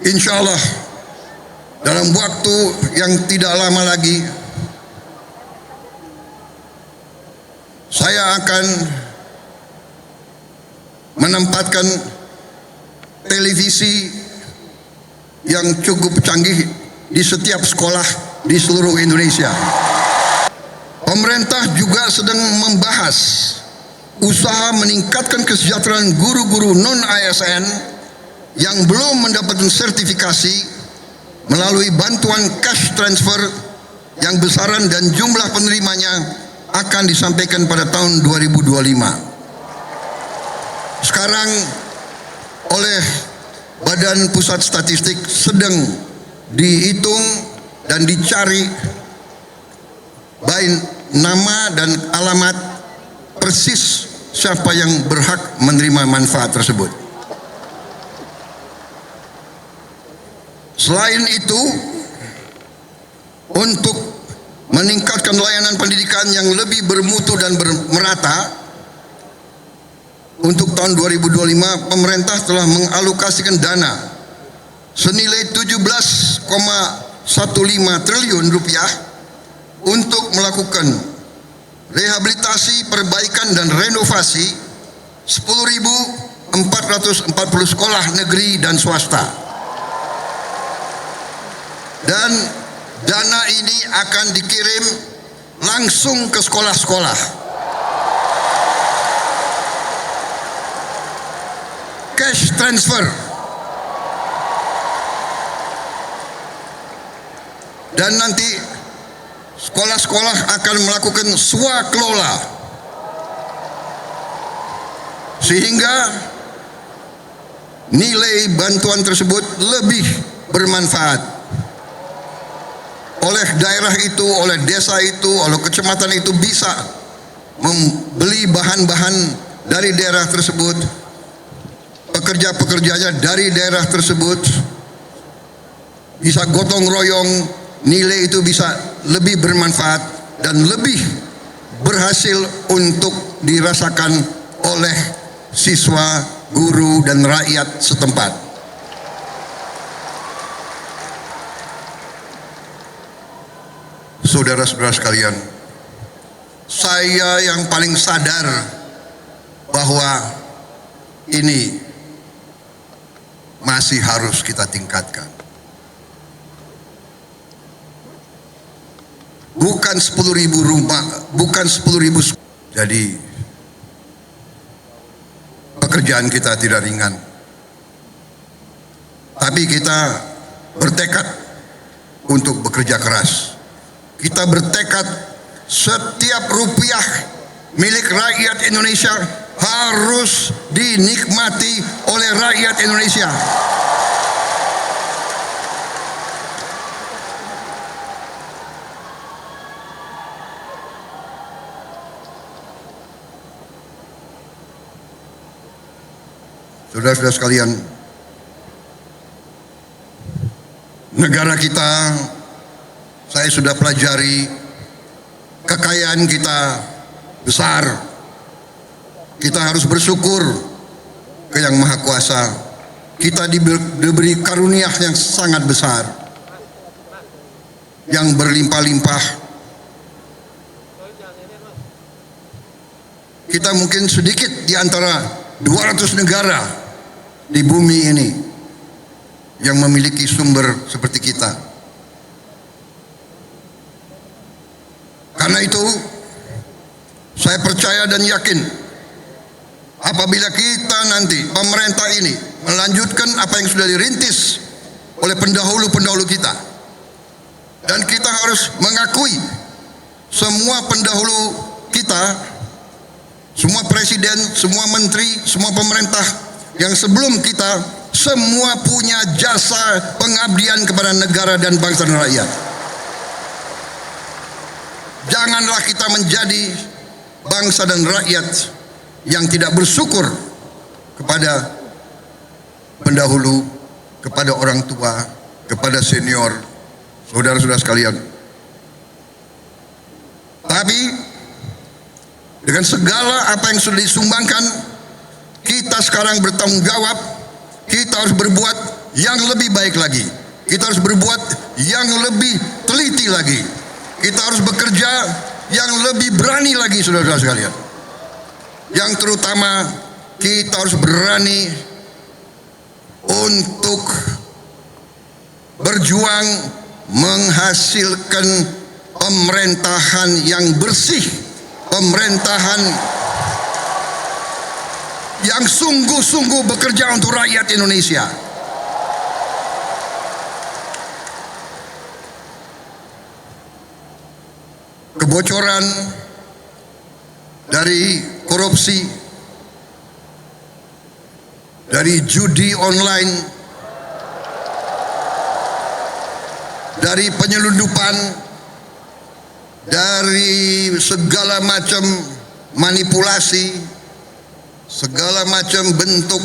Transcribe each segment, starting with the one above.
insya Allah dalam waktu yang tidak lama lagi saya akan menempatkan televisi yang cukup canggih di setiap sekolah di seluruh Indonesia. Pemerintah juga sedang membahas usaha meningkatkan kesejahteraan guru-guru non-ASN yang belum mendapatkan sertifikasi melalui bantuan cash transfer yang besaran dan jumlah penerimanya akan disampaikan pada tahun 2025. Sekarang oleh Badan Pusat Statistik sedang dihitung dan dicari baik nama dan alamat persis siapa yang berhak menerima manfaat tersebut. Selain itu, untuk meningkatkan layanan pendidikan yang lebih bermutu dan merata, untuk tahun 2025 pemerintah telah mengalokasikan dana senilai 17,15 triliun rupiah untuk melakukan rehabilitasi, perbaikan dan renovasi 10.440 sekolah negeri dan swasta. Dan dana ini akan dikirim langsung ke sekolah-sekolah. Cash transfer. Dan nanti sekolah-sekolah akan melakukan swakelola sehingga nilai bantuan tersebut lebih bermanfaat oleh daerah itu, oleh desa itu, oleh kecamatan itu bisa membeli bahan-bahan dari daerah tersebut, pekerja-pekerjanya dari daerah tersebut bisa gotong royong, nilai itu bisa lebih bermanfaat dan lebih berhasil untuk dirasakan oleh siswa, guru dan rakyat setempat. Saudara-saudara sekalian, saya yang paling sadar bahwa ini masih harus kita tingkatkan. Bukan 10.000 rumah, bukan 10.000. Jadi pekerjaan kita tidak ringan. Tapi kita bertekad untuk bekerja keras. Kita bertekad setiap rupiah milik rakyat Indonesia harus dinikmati oleh rakyat Indonesia. Saudara-saudara sekalian, negara kita, saya sudah pelajari, kekayaan kita besar. Kita harus bersyukur ke Yang Maha Kuasa. Kita diberi karunia yang sangat besar, yang berlimpah-limpah. Kita mungkin sedikit di antara 200 negara di bumi ini yang memiliki sumber seperti kita. Karena itu saya percaya dan yakin apabila kita nanti, pemerintah ini melanjutkan apa yang sudah dirintis oleh pendahulu-pendahulu kita, dan kita harus mengakui semua pendahulu kita, semua presiden, semua menteri, semua pemerintah yang sebelum kita, semua punya jasa pengabdian kepada negara dan bangsa dan rakyat. Janganlah kita menjadi bangsa dan rakyat yang tidak bersyukur kepada pendahulu, kepada orang tua, kepada senior, saudara-saudara sekalian. Tapi dengan segala apa yang sudah disumbangkan, kita sekarang bertanggung jawab. Kita harus berbuat yang lebih baik lagi. Kita harus berbuat yang lebih teliti lagi. Kita harus bekerja yang lebih berani lagi, saudara-saudara sekalian. Yang terutama kita harus berani untuk berjuang menghasilkan pemerintahan yang bersih, pemerintahan yang sungguh-sungguh bekerja untuk rakyat Indonesia. Kebocoran dari korupsi, dari judi online, dari penyelundupan, dari segala macam manipulasi, segala macam bentuk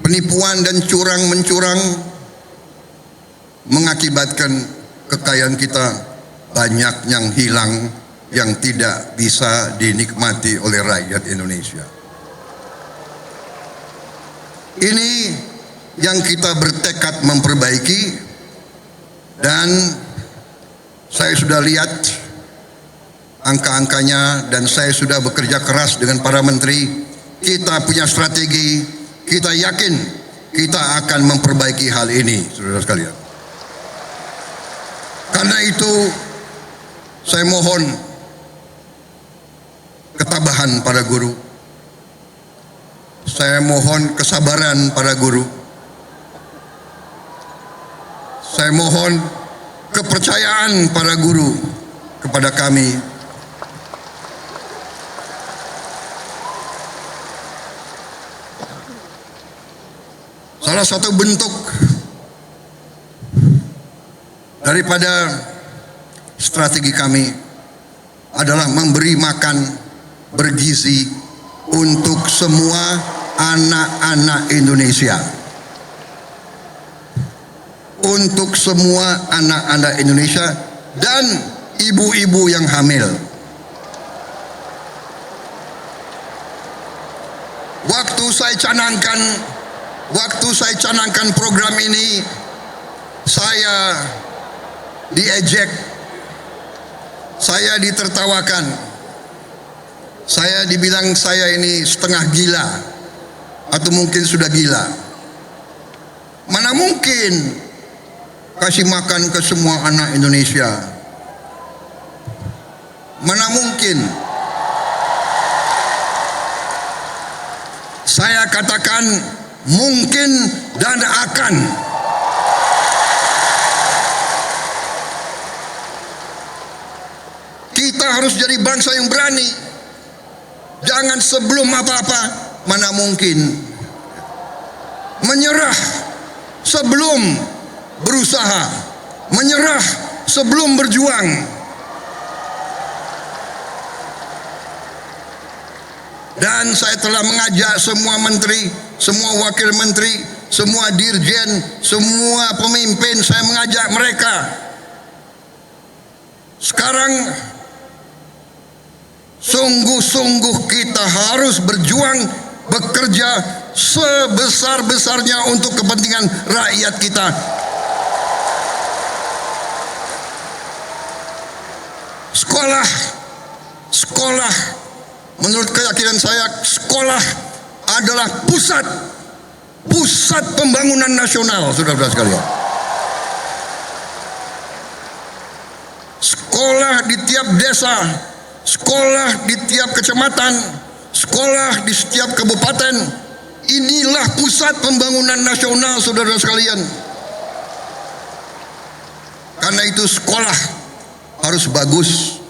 penipuan dan curang-mencurang mengakibatkan kekayaan kita banyak yang hilang, yang tidak bisa dinikmati oleh rakyat Indonesia. Ini yang kita bertekad memperbaiki, dan saya sudah lihat angka-angkanya dan saya sudah bekerja keras dengan para menteri. Kita punya strategi, kita yakin kita akan memperbaiki hal ini, saudara sekalian. Karena itu saya mohon ketabahan para guru, saya mohon kesabaran para guru, saya mohon kepercayaan para guru kepada kami. Salah satu bentuk daripada strategi kami adalah memberi makan bergizi untuk semua anak-anak Indonesia. Untuk semua anak-anak Indonesia dan ibu-ibu yang hamil. Waktu saya canangkan program ini, saya diejek, saya ditertawakan, saya dibilang saya ini setengah gila atau mungkin sudah gila. Mana mungkin kasih makan ke semua anak Indonesia? Mana mungkin? Saya katakan mungkin dan akan. Kita harus jadi bangsa yang berani. Jangan sebelum apa-apa, mana mungkin, menyerah sebelum berusaha, menyerah sebelum berjuang. Dan saya telah mengajak semua menteri, semua wakil menteri, semua dirjen, semua pemimpin, saya mengajak mereka. Sekarang sungguh-sungguh kita harus berjuang, bekerja sebesar-besarnya untuk kepentingan rakyat kita. Sekolah, menurut keyakinan saya, sekolah adalah pusat pembangunan nasional, saudara-saudara sekalian. Sekolah di tiap desa, sekolah di tiap kecamatan, sekolah di setiap kabupaten, inilah pusat pembangunan nasional, saudara sekalian. Karena itu sekolah harus bagus,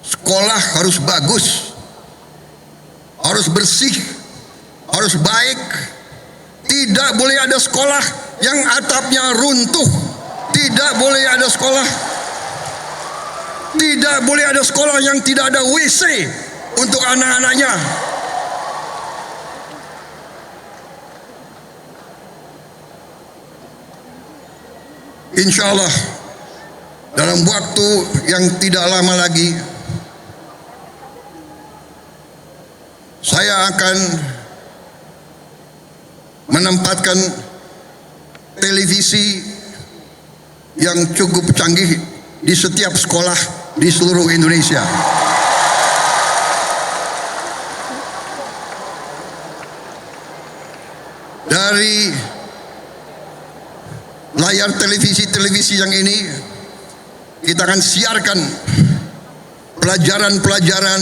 sekolah harus bagus, harus bersih, harus baik. Tidak boleh ada sekolah yang atapnya runtuh, tidak boleh ada sekolah, tidak boleh ada sekolah yang tidak ada WC untuk anak-anaknya. Insya Allah dalam waktu yang tidak lama lagi saya akan menempatkan televisi yang cukup canggih di setiap sekolah di seluruh Indonesia. Dari layar televisi yang ini kita akan siarkan pelajaran-pelajaran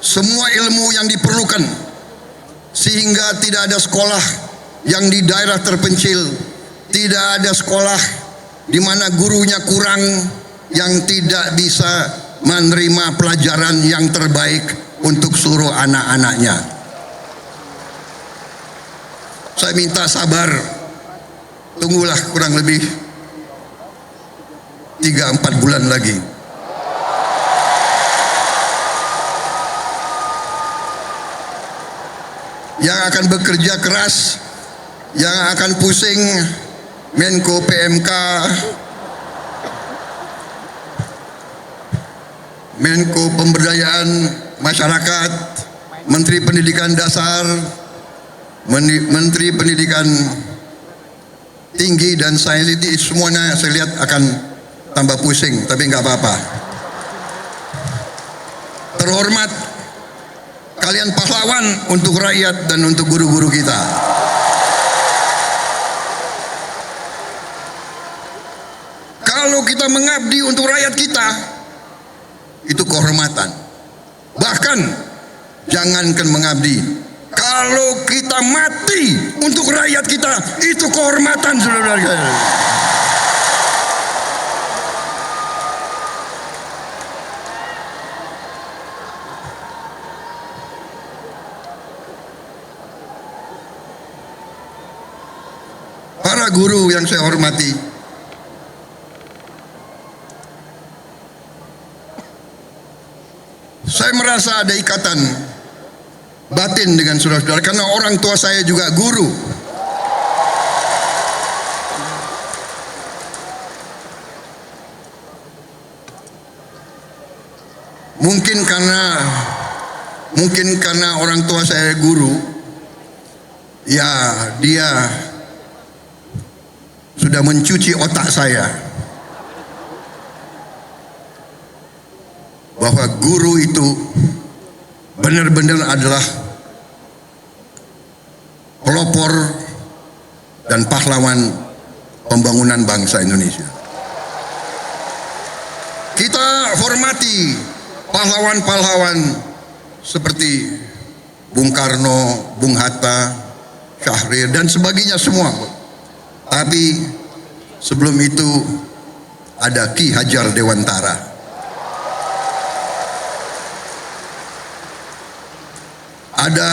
semua ilmu yang diperlukan, sehingga tidak ada sekolah yang di daerah terpencil, tidak ada sekolah di mana gurunya kurang yang tidak bisa menerima pelajaran yang terbaik untuk seluruh anak-anaknya. Saya minta sabar, tunggulah kurang lebih 3-4 bulan lagi. Yang akan bekerja keras, yang akan pusing Menko PMK, Menko Pemberdayaan Masyarakat, Menteri Pendidikan Dasar, Menteri Pendidikan Tinggi dan Sains, itu semuanya saya lihat akan tambah pusing, tapi nggak apa-apa. Terhormat, kalian pahlawan untuk rakyat dan untuk guru-guru kita. Kalau kita mengabdi untuk rakyat kita, itu kehormatan. Bahkan jangankan mengabdi, kalau kita mati untuk rakyat kita, itu kehormatan, saudara-saudara. Para guru yang saya hormati, saya merasa ada ikatan batin dengan saudara-saudara karena orang tua saya juga guru. Mungkin karena orang tua saya guru, ya dia sudah mencuci otak saya bahwa guru itu benar-benar adalah pelopor dan pahlawan pembangunan bangsa Indonesia. Kita hormati pahlawan-pahlawan seperti Bung Karno, Bung Hatta, Syahrir dan sebagainya semua. Tapi sebelum itu ada Ki Hajar Dewantara. Ada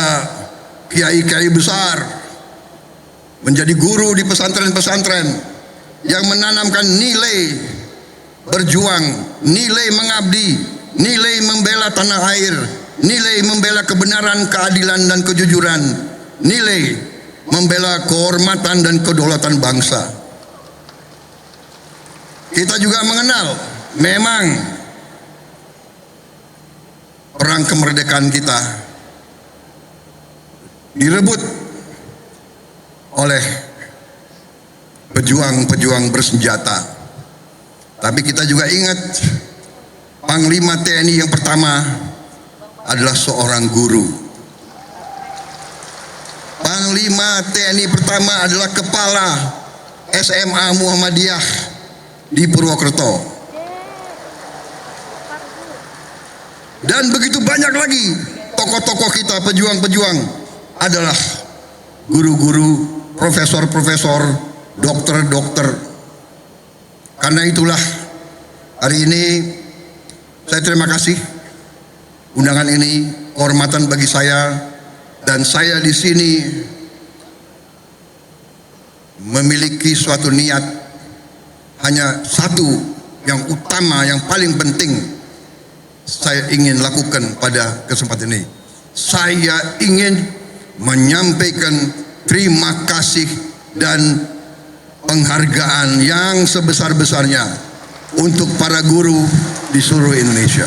kiai-kiai besar menjadi guru di pesantren-pesantren yang menanamkan nilai berjuang, nilai mengabdi, nilai membela tanah air, nilai membela kebenaran, keadilan dan kejujuran, nilai membela kehormatan dan kedaulatan bangsa. Kita juga mengenal memang perang kemerdekaan kita direbut oleh pejuang-pejuang bersenjata. Tapi kita juga ingat Panglima TNI yang pertama adalah seorang guru. Panglima TNI pertama adalah kepala SMA Muhammadiyah di Purwokerto. Dan begitu banyak lagi tokoh-tokoh kita, pejuang-pejuang adalah guru-guru, profesor-profesor, dokter-dokter. Karena itulah hari ini saya terima kasih undangan ini, kehormatan bagi saya, dan saya di sini memiliki suatu niat, hanya satu yang utama, yang paling penting saya ingin lakukan pada kesempatan ini. Saya ingin menyampaikan terima kasih dan penghargaan yang sebesar-besarnya untuk para guru di seluruh Indonesia.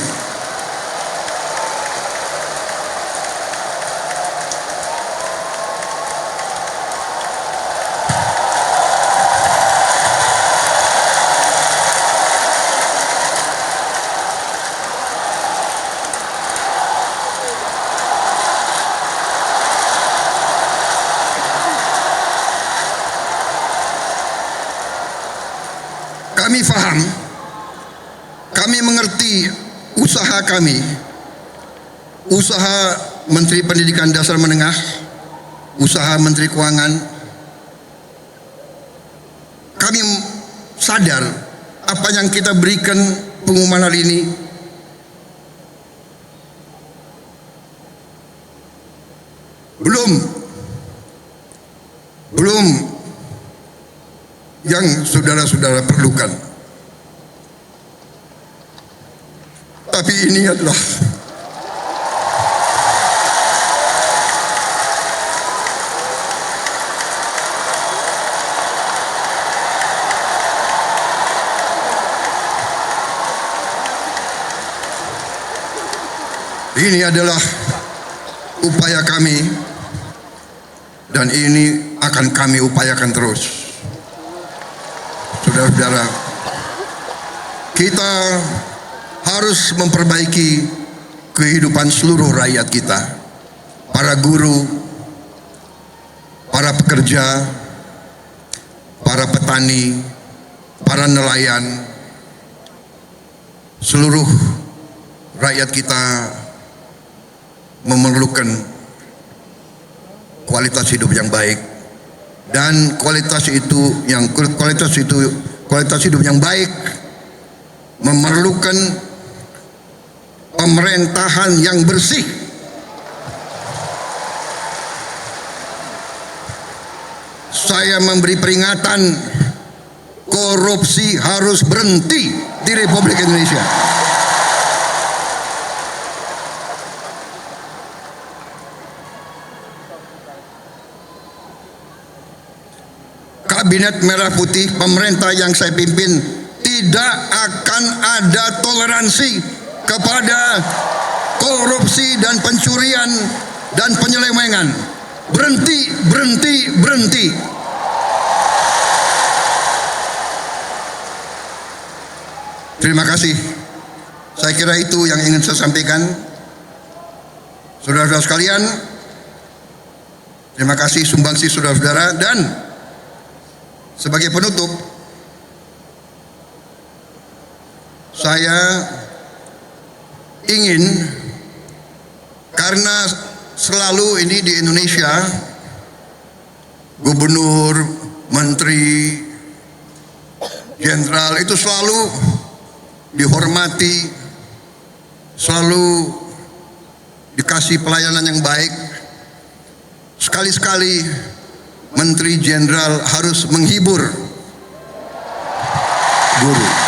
Kami faham, kami mengerti usaha kami, usaha Menteri Pendidikan Dasar Menengah, usaha Menteri Keuangan. Kami sadar apa yang kita berikan pengumuman hari ini belum yang saudara-saudara perlukan. Tapi ini adalah upaya kami, dan ini akan kami upayakan terus. Saudara-saudara, kita harus memperbaiki kehidupan seluruh rakyat kita, para guru, para pekerja, para petani, para nelayan, seluruh rakyat kita memerlukan kualitas hidup yang baik, dan kualitas hidup yang baik memerlukan pemerintahan yang bersih. Saya memberi peringatan, korupsi harus berhenti di Republik Indonesia. Kabinet Merah Putih, pemerintah yang saya pimpin, tidak akan ada toleransi kepada korupsi dan pencurian dan penyelewengan. Berhenti, berhenti, berhenti. Terima kasih. Saya kira itu yang ingin saya sampaikan. Saudara-saudara sekalian, terima kasih sumbangsi saudara-saudara. Dan sebagai penutup, saya ingin, karena selalu ini di Indonesia, gubernur, menteri, jenderal itu selalu dihormati, selalu dikasih pelayanan yang baik. Sekali-sekali menteri jenderal harus menghibur guru.